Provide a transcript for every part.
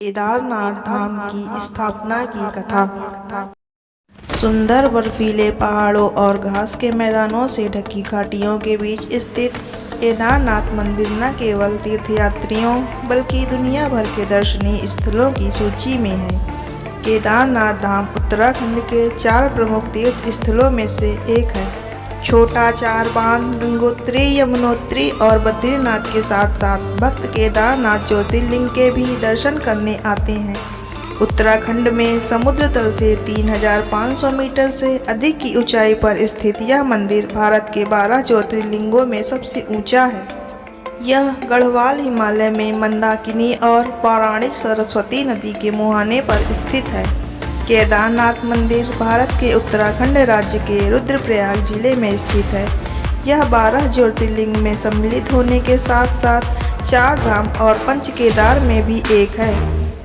केदारनाथ धाम की स्थापना की कथा। सुंदर बर्फीले पहाड़ों और घास के मैदानों से ढकी घाटियों के बीच स्थित केदारनाथ मंदिर न केवल तीर्थयात्रियों बल्कि दुनिया भर के दर्शनीय स्थलों की सूची में है। केदारनाथ धाम उत्तराखंड के 4 प्रमुख तीर्थ स्थलों में से एक है। छोटा चार बांध, गंगोत्री, यमुनोत्री और बद्रीनाथ के साथ साथ भक्त केदारनाथ ज्योतिर्लिंग के भी दर्शन करने आते हैं। उत्तराखंड में समुद्र तल से 3500 मीटर से अधिक की ऊंचाई पर स्थित यह मंदिर भारत के 12 ज्योतिर्लिंगों में सबसे ऊंचा है। यह गढ़वाल हिमालय में मंदाकिनी और पौराणिक सरस्वती नदी के मुहाने पर स्थित है। केदारनाथ मंदिर भारत के उत्तराखंड राज्य के रुद्रप्रयाग जिले में स्थित है। यह 12 ज्योतिर्लिंग में सम्मिलित होने के साथ साथ 4 धाम और पंच केदार में भी एक है।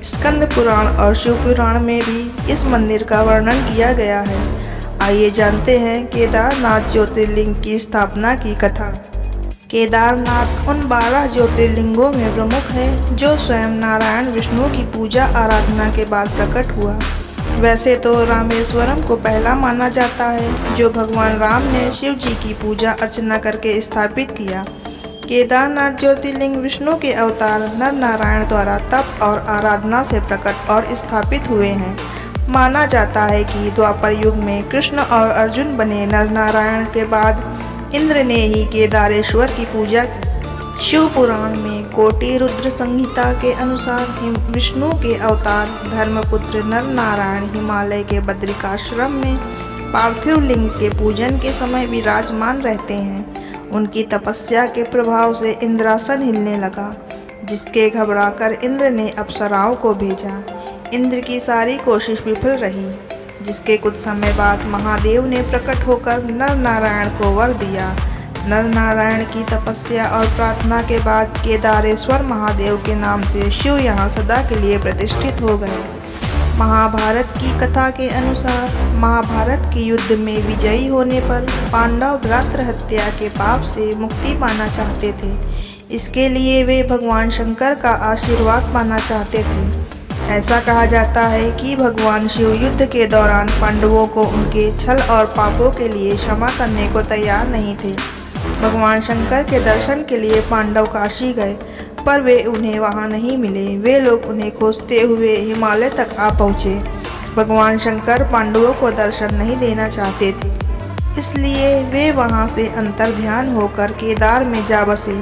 स्कंद पुराण और शिव पुराण में भी इस मंदिर का वर्णन किया गया है। आइए जानते हैं केदारनाथ ज्योतिर्लिंग की स्थापना की कथा। केदारनाथ उन 12 ज्योतिर्लिंगों में प्रमुख है जो स्वयं नारायण विष्णु की पूजा आराधना के बाद प्रकट हुआ। वैसे तो रामेश्वरम को पहला माना जाता है जो भगवान राम ने शिव जी की पूजा अर्चना करके स्थापित किया। केदारनाथ ज्योतिर्लिंग विष्णु के अवतार नर नारायण द्वारा तप और आराधना से प्रकट और स्थापित हुए हैं। माना जाता है कि द्वापर युग में कृष्ण और अर्जुन बने नर नारायण के बाद इंद्र ने ही केदारेश्वर की पूजा की। शिव पुराण में कोटि रुद्र संहिता के अनुसार विष्णु के अवतार धर्मपुत्र नर नारायण हिमालय के बद्रिकाश्रम में पार्थिव लिंग के पूजन के समय विराजमान रहते हैं। उनकी तपस्या के प्रभाव से इंद्रासन हिलने लगा, जिसके घबराकर इंद्र ने अप्सराओं को भेजा। इंद्र की सारी कोशिश विफल रही, जिसके कुछ समय बाद महादेव ने प्रकट होकर नर नारायण को वर दिया। नर नारायण की तपस्या और प्रार्थना के बाद केदारेश्वर महादेव के नाम से शिव यहाँ सदा के लिए प्रतिष्ठित हो गए। महाभारत की कथा के अनुसार महाभारत के युद्ध में विजयी होने पर पांडव भ्रातृ हत्या के पाप से मुक्ति पाना चाहते थे। इसके लिए वे भगवान शंकर का आशीर्वाद पाना चाहते थे। ऐसा कहा जाता है कि भगवान शिव युद्ध के दौरान पांडवों को उनके छल और पापों के लिए क्षमा करने को तैयार नहीं थे। भगवान शंकर के दर्शन के लिए पांडव काशी गए, पर वे उन्हें वहां नहीं मिले। वे लोग उन्हें खोजते हुए हिमालय तक आ पहुँचे। भगवान शंकर पांडवों को दर्शन नहीं देना चाहते थे, इसलिए वे वहां से अंतर्ध्यान होकर केदार में जा बसे।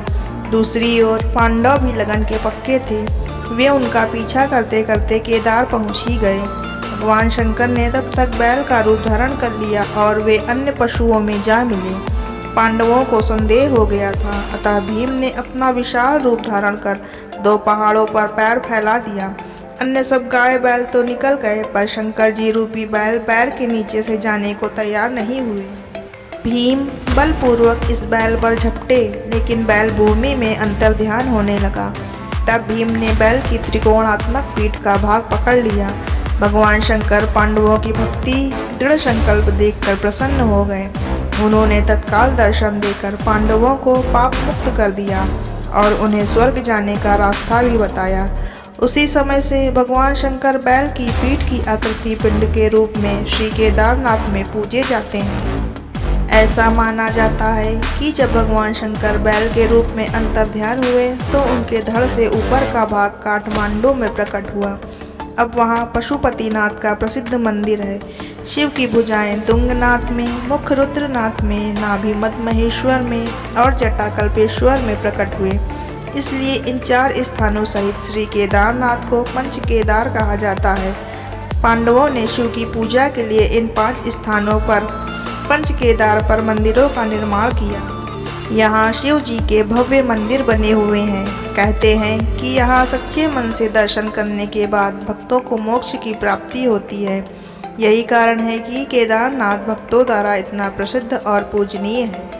दूसरी ओर पांडव भी लगन के पक्के थे। वे उनका पीछा करते करते केदार पहुंच ही गए। भगवान शंकर ने तब तक बैल का रूप धारण कर लिया और वे अन्य पशुओं में जा मिले। पांडवों को संदेह हो गया था, अतः भीम ने अपना विशाल रूप धारण कर 2 पहाड़ों पर पैर फैला दिया। अन्य सब गाय बैल तो निकल गए, पर शंकर जी रूपी बैल पैर के नीचे से जाने को तैयार नहीं हुए। भीम बलपूर्वक इस बैल पर झपटे, लेकिन बैल भूमि में अंतर्ध्यान होने लगा। तब भीम ने बैल की त्रिकोणात्मक पीठ का भाग पकड़ लिया। भगवान शंकर पांडवों की भक्ति दृढ़ संकल्प देखकर प्रसन्न हो गए। उन्होंने तत्काल दर्शन देकर पांडवों को पाप मुक्त कर दिया और उन्हें स्वर्ग जाने का रास्ता भी बताया। उसी समय से भगवान शंकर बैल की पीठ की आकृति पिंड के रूप में श्री केदारनाथ में पूजे जाते हैं। ऐसा माना जाता है कि जब भगवान शंकर बैल के रूप में अंतर्ध्यान हुए तो उनके धड़ से ऊपर का भाग काठमांडू में प्रकट हुआ। अब वहाँ पशुपतिनाथ का प्रसिद्ध मंदिर है। शिव की भुजाएं तुंगनाथ में, मुख रुद्रनाथ में, नाभि मध्य महेश्वर में और जटा कल्पेश्वर में प्रकट हुए। इसलिए इन 4 स्थानों सहित श्री केदारनाथ को पंच केदार कहा जाता है। पांडवों ने शिव की पूजा के लिए इन 5 स्थानों पर पंच केदार पर मंदिरों का निर्माण किया। यहाँ शिव जी के भव्य मंदिर बने हुए हैं। कहते हैं कि यहाँ सच्चे मन से दर्शन करने के बाद भक्तों को मोक्ष की प्राप्ति होती है। यही कारण है कि केदारनाथ भक्तों द्वारा इतना प्रसिद्ध और पूजनीय है।